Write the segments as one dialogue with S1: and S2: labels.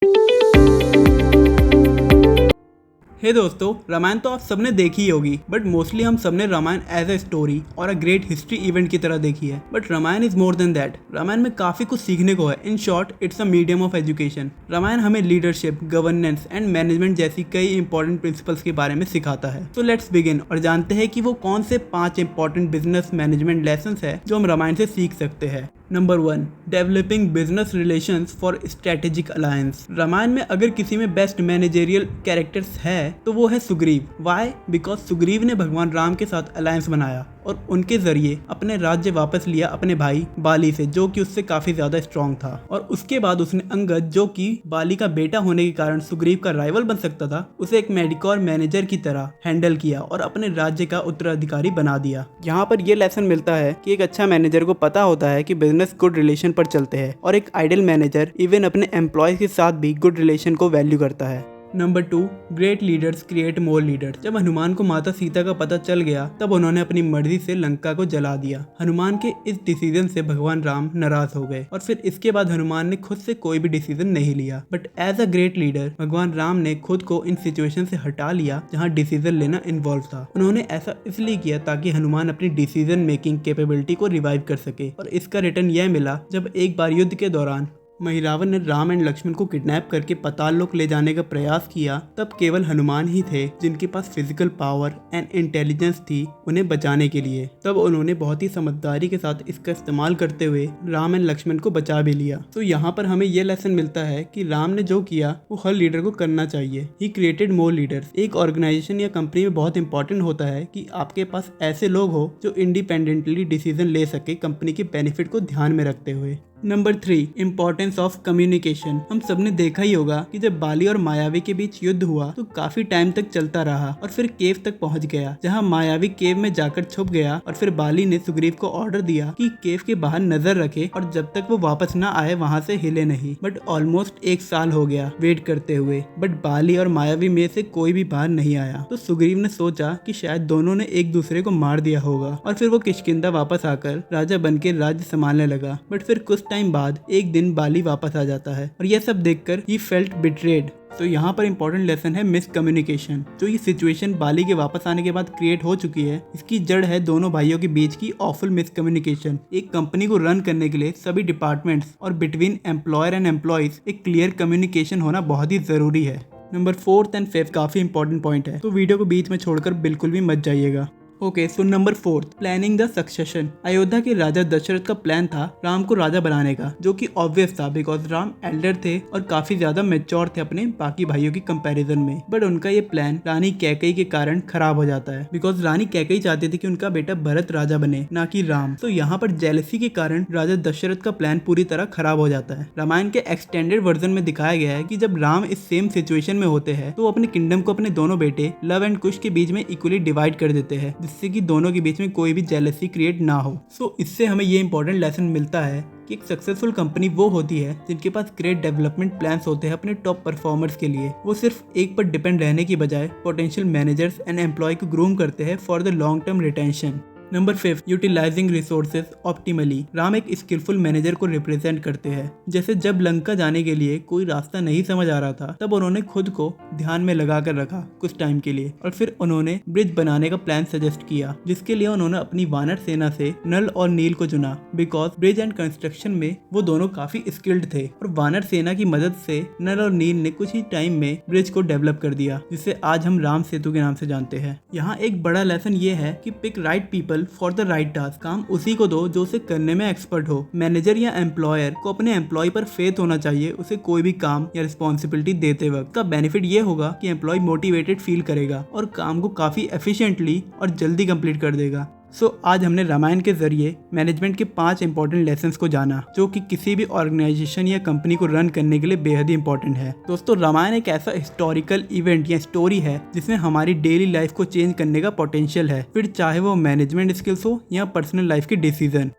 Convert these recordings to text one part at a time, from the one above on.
S1: हे दोस्तों, रामायण तो आप सबने देखी ही होगी, बट मोस्टली हम सबने रामायण एज अ स्टोरी और अ ग्रेट हिस्ट्री इवेंट की तरह देखी है। But Ramayan is more than that. Ramayan में काफी कुछ सीखने को है। In short, it's a medium of education. Ramayan हमें लीडरशिप, गवर्नेंस एंड मैनेजमेंट जैसी कई इंपॉर्टेंट प्रिंसिपल्स के बारे में सिखाता है। तो लेट्स बिगिन और जानते हैं कि वो कौन से 5 इंपॉर्टेंट बिजनेस मैनेजमेंट लेसन है जो हम रामायण से सीख सकते हैं। Number 1, developing business relations for strategic alliance. Ramayan में अगर किसी में बेस्ट मैनेजरियल कैरेक्टर्स है तो वो है सुग्रीव। वाई? बिकॉज सुग्रीव ने भगवान राम के साथ अलायंस बनाया और उनके जरिए अपने राज्य वापस लिया अपने भाई बाली से, जो कि उससे काफी ज्यादा स्ट्रांग था। और उसके बाद उसने अंगद, जो कि बाली का बेटा होने के कारण सुग्रीव का राइवल बन सकता था, उसे एक मेडिकोर मैनेजर की तरह हैंडल किया और अपने राज्य का उत्तराधिकारी बना दिया। यहाँ पर यह लेसन मिलता है कि एक अच्छा मैनेजर को पता होता है कि बिजनेस गुड रिलेशन पर चलते हैं और एक आइडियल मैनेजर इवन अपने एम्प्लॉय के साथ भी गुड रिलेशन को वैल्यू करता है। Number 2, great leaders create more leaders. जब हनुमान को माता सीता का पता चल गया तब उन्होंने अपनी मर्जी से लंका को जला दिया। हनुमान के इस डिसीजन से भगवान राम नाराज हो गए और फिर इसके बाद हनुमान ने खुद से कोई भी डिसीजन नहीं लिया। But as a great leader भगवान राम ने खुद को इन सिचुएशन से हटा लिया जहाँ डिसीजन लेना इन्वॉल्व था। उन्होंने ऐसा इसलिए किया ताकि हनुमान अपनी डिसीजन मेकिंग कैपेबिलिटी को रिवाइव कर सके और इसका रिटर्न यह मिला जब एक बार युद्ध के दौरान महिरावन ने राम एंड लक्ष्मण को किडनैप करके पाताल लोक ले जाने का प्रयास किया। तब केवल हनुमान ही थे जिनके पास फिजिकल पावर एंड इंटेलिजेंस थी उन्हें बचाने के लिए। तब उन्होंने बहुत ही समझदारी के साथ इसका इस्तेमाल करते हुए राम एंड लक्ष्मण को बचा भी लिया। तो यहाँ पर हमें यह लेसन मिलता है कि राम ने जो किया वो हर लीडर को करना चाहिए। He created more leaders. एक ऑर्गेनाइजेशन या कंपनी में बहुत इंपॉर्टेंट होता है कि आपके पास ऐसे लोग हो जो इंडिपेंडेंटली डिसीजन ले सके कंपनी के बेनिफिट को ध्यान में रखते हुए। Number 3, importance of communication. हम सबने देखा ही होगा कि जब बाली और मायावी के बीच युद्ध हुआ तो काफी टाइम तक चलता रहा और फिर केव तक पहुंच गया, जहां मायावी केव में जाकर छुप गया और फिर बाली ने सुग्रीव को ऑर्डर दिया कि केव के बाहर नजर रखे और जब तक वो वापस ना आए वहां से हिले नहीं। बट ऑलमोस्ट 1 साल हो गया वेट करते हुए, बट बाली और मायावी में से कोई भी बाहर नहीं आया। तो सुग्रीव ने सोचा कि शायद दोनों ने एक दूसरे को मार दिया होगा और फिर वो किष्किंधा वापस आकर राजा बन के राज्य संभालने लगा। बट फिर कुछ टाइम बाद एक दिन बाली वापस आ जाता है और यह सब देखकर ही फेल्ट बिट्रेड। तो यहाँ पर इंपॉर्टेंट लेसन है मिसकम्युनिकेशन। जो ये सिचुएशन बाली के वापस आने के बाद क्रिएट हो चुकी है, इसकी जड़ है दोनों भाइयों के बीच की ऑफुल मिसकम्युनिकेशन। एक कंपनी को रन करने के लिए सभी डिपार्टमेंट्स और बिटवीन एम्प्लॉयर एंड एम्प्लॉइज एक क्लियर कम्युनिकेशन होना बहुत ही जरूरी है। नंबर 4 एंड 5 काफी इंपॉर्टेंट पॉइंट है, तो वीडियो को बीच में छोड़कर बिल्कुल भी मत जाइएगा। Okay, so number 4, planning the succession. Ayodhya के राजा दशरथ का प्लान था राम को राजा बनाने का, जो कि ऑब्वियस था बिकॉज राम एल्डर थे और काफी ज्यादा मेच्योर थे अपने बाकी भाइयों की कंपैरिजन में। बट उनका ये प्लान रानी कैकेयी के कारण खराब हो जाता है बिकॉज रानी कैकेयी चाहती थी कि उनका बेटा भरत राजा बने, ना कि राम। तो यहाँ पर जेलसी के कारण राजा दशरथ का प्लान पूरी तरह खराब हो जाता है। रामायण के एक्सटेंडेड वर्जन में दिखाया गया है कि जब राम इस सेम सिचुएशन में होते हैं तो वो अपने किंगडम को अपने दोनों बेटे लव एंड कुश के बीच में इक्वली डिवाइड कर देते हैं, जिससे कि दोनों के बीच में कोई भी जेलसी क्रिएट ना हो। सो इससे हमें ये इंपॉर्टेंट लेसन मिलता है कि एक सक्सेसफुल कंपनी वो होती है जिनके पास ग्रेट डेवलपमेंट प्लान्स होते हैं अपने टॉप परफॉर्मर्स के लिए। वो सिर्फ एक पर डिपेंड रहने की बजाय पोटेंशियल मैनेजर्स एंड एम्प्लॉय को ग्रूम करते हैं for the long term retention. Number 5, utilising resources optimally. Ram एक स्किलफुल मैनेजर को रिप्रेजेंट करते हैं। जैसे जब लंका जाने के लिए कोई रास्ता नहीं समझ आ रहा था तब उन्होंने खुद को ध्यान में लगा कर रखा कुछ टाइम के लिए और फिर उन्होंने ब्रिज बनाने का प्लान सजेस्ट किया, जिसके लिए उन्होंने अपनी वानर सेना से नल और नील को चुना बिकॉज ब्रिज एंड कंस्ट्रक्शन में वो दोनों काफी स्किल्ड थे और वानर सेना की मदद से नल और नील ने कुछ ही टाइम में ब्रिज को डेवलप कर दिया, जिसे आज हम राम सेतु के नाम से जानते हैं। यहाँ एक बड़ा लेसन ये है कि pick right people for the right task. काम उसी को दो जो उसे करने में एक्सपर्ट हो। मैनेजर या एम्प्लॉयर को अपने एम्प्लॉय पर फेथ होना चाहिए उसे कोई भी काम या रिस्पॉन्सिबिलिटी देते वक्त। का बेनिफिट ये होगा कि एम्प्लॉय मोटिवेटेड फील करेगा और काम को काफी एफिशिएंटली और जल्दी कंप्लीट कर देगा। आज हमने रामायण के जरिए मैनेजमेंट के 5 इंपॉर्टेंट लेसन्स को जाना जो कि किसी भी ऑर्गेनाइजेशन या कंपनी को रन करने के लिए बेहद ही इंपॉर्टेंट है। दोस्तों, रामायण एक ऐसा हिस्टोरिकल इवेंट या स्टोरी है जिसमें हमारी डेली लाइफ को चेंज करने का पोटेंशियल है, फिर चाहे वो मैनेजमेंट स्किल्स हो या पर्सनल लाइफ के डिसीजन।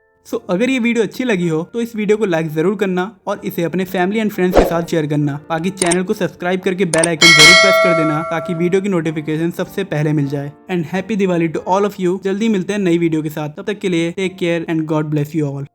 S1: अगर ये वीडियो अच्छी लगी हो तो इस वीडियो को लाइक जरूर करना और इसे अपने फैमिली एंड फ्रेंड्स के साथ शेयर करना। बाकी चैनल को सब्सक्राइब करके बेल आइकन जरूर प्रेस कर देना ताकि वीडियो की नोटिफिकेशन सबसे पहले मिल जाए। And happy Diwali to all of you. जल्दी मिलते हैं नई वीडियो के साथ, तब तक के लिए take care and God bless you all.